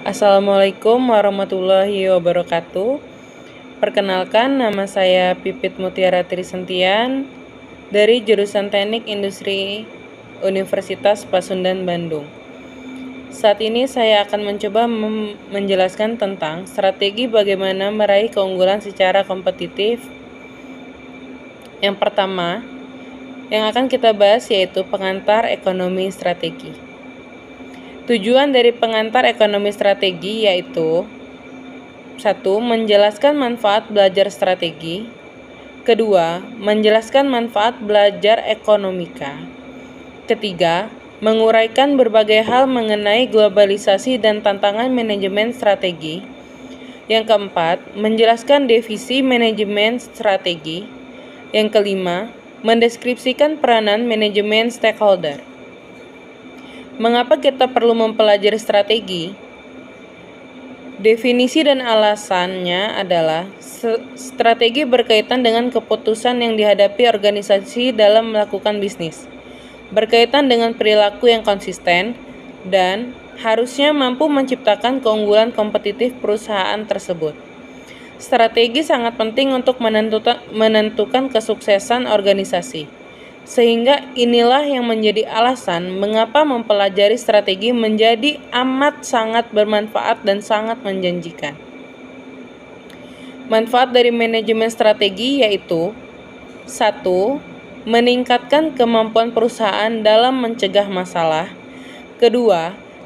Assalamualaikum warahmatullahi wabarakatuh. Perkenalkan, nama saya Pipit Mutiara Trisentian dari jurusan Teknik Industri Universitas Pasundan Bandung. Saat ini saya akan mencoba menjelaskan tentang strategi bagaimana meraih keunggulan secara kompetitif. Yang pertama, yang akan kita bahas yaitu pengantar ekonomi strategi. Tujuan dari pengantar ekonomi strategi yaitu 1. Menjelaskan manfaat belajar strategi. 2. Menjelaskan manfaat belajar ekonomika. 3. Menguraikan berbagai hal mengenai globalisasi dan tantangan manajemen strategi. Yang keempat, menjelaskan definisi manajemen strategi. Yang kelima, mendeskripsikan peranan manajemen stakeholder. Mengapa kita perlu mempelajari strategi? Definisi dan alasannya adalah strategi berkaitan dengan keputusan yang dihadapi organisasi dalam melakukan bisnis, berkaitan dengan perilaku yang konsisten, dan harusnya mampu menciptakan keunggulan kompetitif perusahaan tersebut. Strategi sangat penting untuk menentukan kesuksesan organisasi. Sehingga inilah yang menjadi alasan mengapa mempelajari strategi menjadi amat sangat bermanfaat dan sangat menjanjikan. Manfaat dari manajemen strategi yaitu 1. Meningkatkan kemampuan perusahaan dalam mencegah masalah. 2.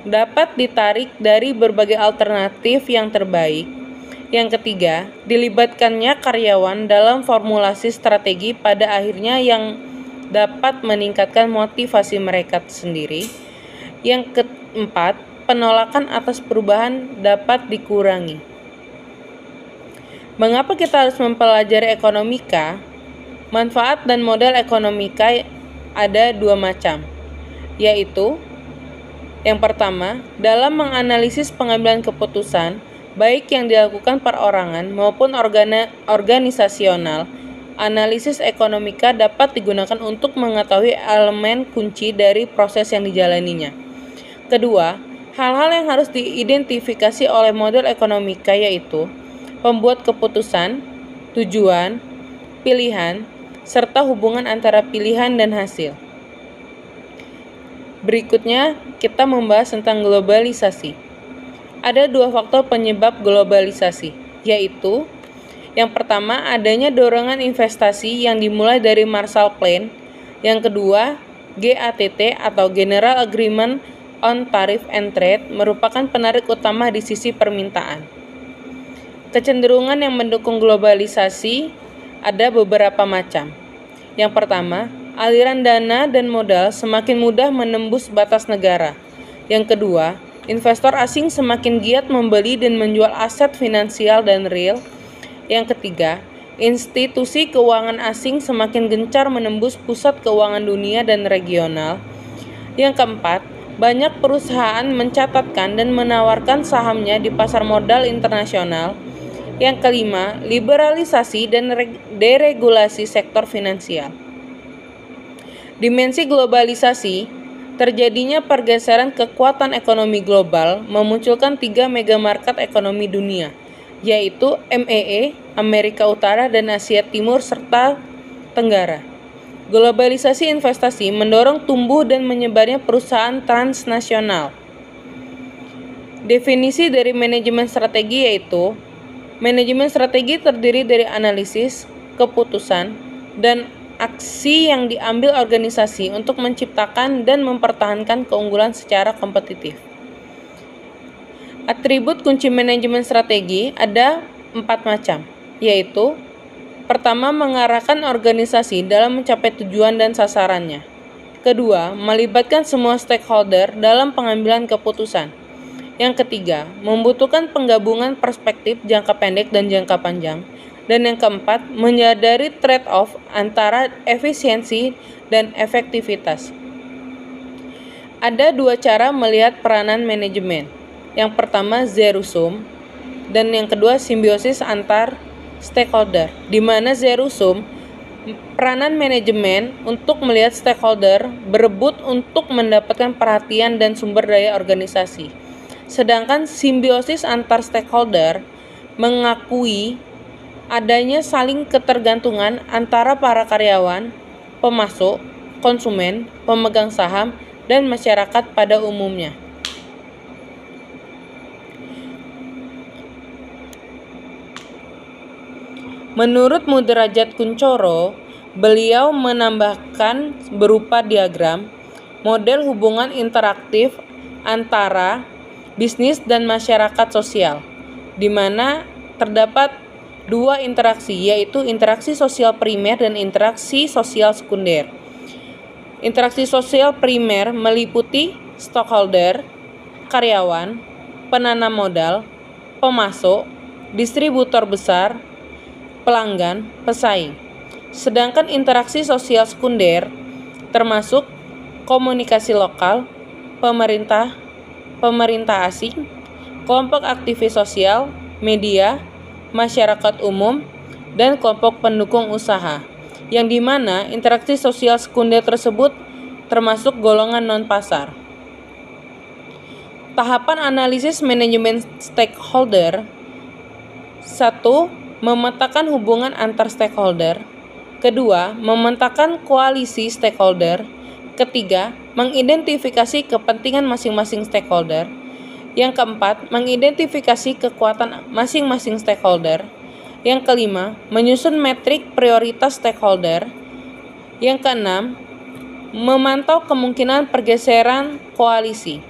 Dapat ditarik dari berbagai alternatif yang terbaik. Yang ketiga, dilibatkannya karyawan dalam formulasi strategi pada akhirnya yang dapat meningkatkan motivasi mereka sendiri. Yang keempat, penolakan atas perubahan dapat dikurangi. Mengapa kita harus mempelajari ekonomika? Manfaat dan model ekonomika ada dua macam, yaitu yang pertama, dalam menganalisis pengambilan keputusan, baik yang dilakukan perorangan maupun organisasional, analisis ekonomika dapat digunakan untuk mengetahui elemen kunci dari proses yang dijalaninya. Kedua, hal-hal yang harus diidentifikasi oleh model ekonomika yaitu pembuat keputusan, tujuan, pilihan, serta hubungan antara pilihan dan hasil. Berikutnya, kita membahas tentang globalisasi. Ada dua faktor penyebab globalisasi, yaitu yang pertama, adanya dorongan investasi yang dimulai dari Marshall Plan. Yang kedua, GATT atau General Agreement on Tariff and Trade merupakan penarik utama di sisi permintaan. Kecenderungan yang mendukung globalisasi ada beberapa macam. Yang pertama, aliran dana dan modal semakin mudah menembus batas negara. Yang kedua, investor asing semakin giat membeli dan menjual aset finansial dan real. Yang ketiga, institusi keuangan asing semakin gencar menembus pusat keuangan dunia dan regional. Yang keempat, banyak perusahaan mencatatkan dan menawarkan sahamnya di pasar modal internasional. Yang kelima, liberalisasi dan deregulasi sektor finansial. Dimensi globalisasi, terjadinya pergeseran kekuatan ekonomi global memunculkan 3 megamarket ekonomi dunia, yaitu MEE, Amerika Utara dan Asia Timur serta Tenggara. Globalisasi investasi mendorong tumbuh dan menyebarnya perusahaan transnasional. Definisi dari manajemen strategi yaitu manajemen strategi terdiri dari analisis, keputusan, dan aksi yang diambil organisasi untuk menciptakan dan mempertahankan keunggulan secara kompetitif. Atribut kunci manajemen strategi ada 4 macam, yaitu pertama, mengarahkan organisasi dalam mencapai tujuan dan sasarannya. Kedua, melibatkan semua stakeholder dalam pengambilan keputusan. Yang ketiga, membutuhkan penggabungan perspektif jangka pendek dan jangka panjang. Dan yang keempat, menyadari trade-off antara efisiensi dan efektivitas. Ada 2 cara melihat peranan manajemen. Yang pertama, zero sum, dan yang kedua, simbiosis antar stakeholder, di mana zero sum peranan manajemen untuk melihat stakeholder berebut untuk mendapatkan perhatian dan sumber daya organisasi. Sedangkan simbiosis antar stakeholder mengakui adanya saling ketergantungan antara para karyawan, pemasok, konsumen, pemegang saham, dan masyarakat pada umumnya. Menurut Mudrajat Kuncoro, beliau menambahkan berupa diagram model hubungan interaktif antara bisnis dan masyarakat sosial, di mana terdapat dua interaksi, yaitu interaksi sosial primer dan interaksi sosial sekunder. Interaksi sosial primer meliputi stakeholder, karyawan, penanam modal, pemasok, distributor besar, pelanggan, pesaing. Sedangkan interaksi sosial sekunder termasuk komunikasi lokal, pemerintah asing, kelompok aktivis sosial, media, masyarakat umum, dan kelompok pendukung usaha, yang dimana interaksi sosial sekunder tersebut termasuk golongan non-pasar. Tahapan analisis manajemen stakeholder: 1. Memetakan hubungan antar stakeholder. 2. Memetakan koalisi stakeholder. 3. Mengidentifikasi kepentingan masing-masing stakeholder. Yang keempat, mengidentifikasi kekuatan masing-masing stakeholder. Yang kelima, menyusun metrik prioritas stakeholder. Yang keenam, memantau kemungkinan pergeseran koalisi.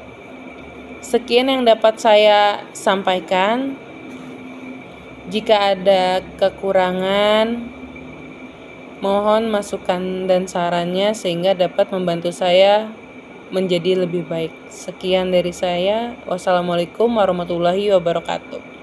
Sekian yang dapat saya sampaikan. Jika ada kekurangan, mohon masukan dan sarannya sehingga dapat membantu saya menjadi lebih baik. Sekian dari saya. Wassalamualaikum warahmatullahi wabarakatuh.